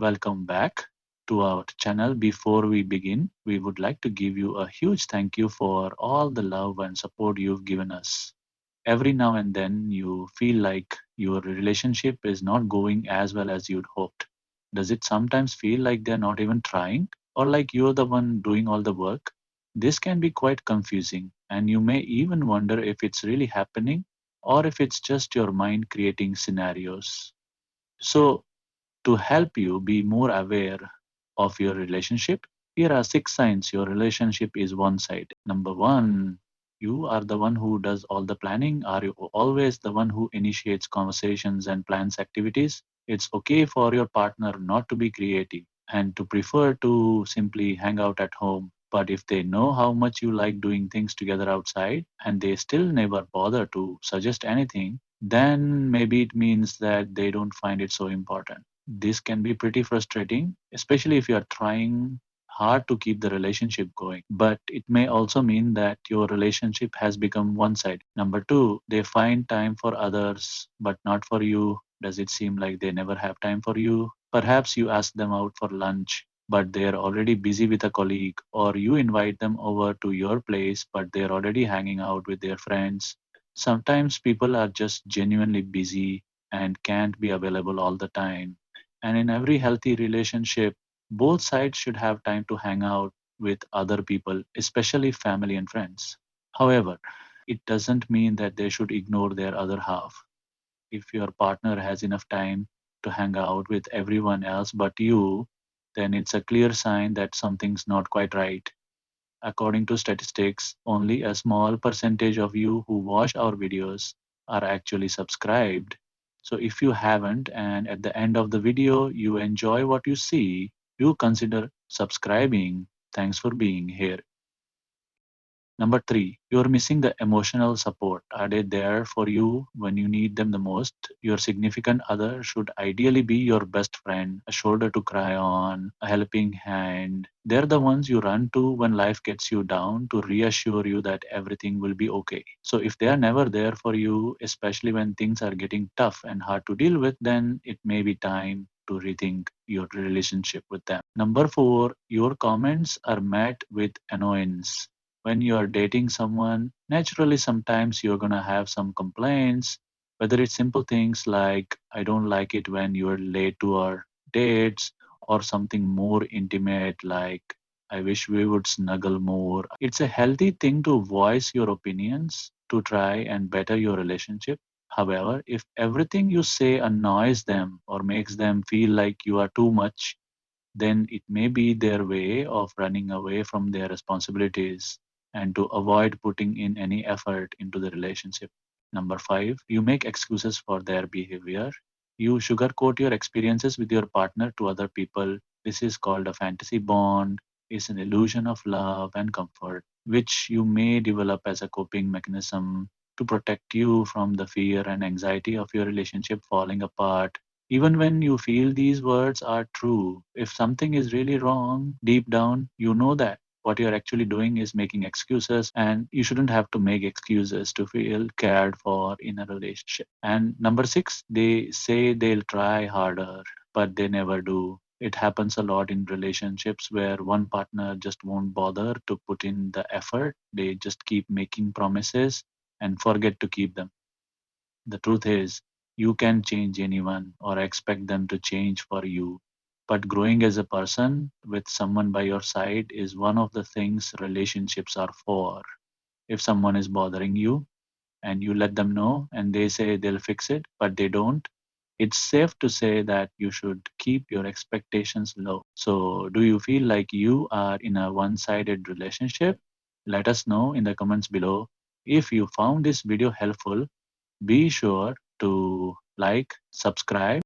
Welcome back to our channel. Before we begin, we would like to give you a huge thank you for all the love and support you've given us. Every now and then, you feel like your relationship is not going as well as you'd hoped. Does it sometimes feel like they're not even trying, or like you're the one doing all the work? This can be quite confusing, and you may even wonder if it's really happening or if it's just your mind creating scenarios. So, to help you be more aware of your relationship, here are six signs your relationship is one sided. Number one, you are the one who does all the planning. Are you always the one who initiates conversations and plans activities? It's okay for your partner not to be creative and to prefer to simply hang out at home. But if they know how much you like doing things together outside and they still never bother to suggest anything, then maybe it means that they don't find it so important. This can be pretty frustrating, especially if you are trying hard to keep the relationship going. But it may also mean that your relationship has become one sided. Number two, they find time for others, but not for you. Does it seem like they never have time for you? Perhaps you ask them out for lunch, but they are already busy with a colleague, or you invite them over to your place, but they're already hanging out with their friends. Sometimes people are just genuinely busy and can't be available all the time. And in every healthy relationship, both sides should have time to hang out with other people, especially family and friends. However, it doesn't mean that they should ignore their other half. If your partner has enough time to hang out with everyone else but you, then it's a clear sign that something's not quite right. According to statistics, only a small percentage of you who watch our videos are actually subscribed. So if you haven't, and at the end of the video you enjoy what you see, you consider subscribing. Thanks for being here. Number three, you're missing the emotional support. Are they there for you when you need them the most? Your significant other should ideally be your best friend, a shoulder to cry on, a helping hand. They're the ones you run to when life gets you down to reassure you that everything will be okay. So if they are never there for you, especially when things are getting tough and hard to deal with, then it may be time to rethink your relationship with them. Number four, your comments are met with annoyance. When you are dating someone, naturally sometimes you're going to have some complaints, whether it's simple things like, I don't like it when you're late to our dates, or something more intimate like, I wish we would snuggle more. It's a healthy thing to voice your opinions to try and better your relationship. However, if everything you say annoys them or makes them feel like you are too much, then it may be their way of running away from their responsibilities and to avoid putting in any effort into the relationship. Number five, you make excuses for their behavior. You sugarcoat your experiences with your partner to other people. This is called a fantasy bond. It's an illusion of love and comfort, which you may develop as a coping mechanism to protect you from the fear and anxiety of your relationship falling apart. Even when you feel these words are true, if something is really wrong deep down, you know that what you're actually doing is making excuses, and you shouldn't have to make excuses to feel cared for in a relationship. And number six, they say they'll try harder, but they never do. It happens a lot in relationships where one partner just won't bother to put in the effort. They just keep making promises and forget to keep them. The truth is, you can change anyone or expect them to change for you. But growing as a person with someone by your side is one of the things relationships are for. If someone is bothering you and you let them know and they say they'll fix it, but they don't, it's safe to say that you should keep your expectations low. So, do you feel like you are in a one sided relationship? Let us know in the comments below. If you found this video helpful, be sure to like, subscribe,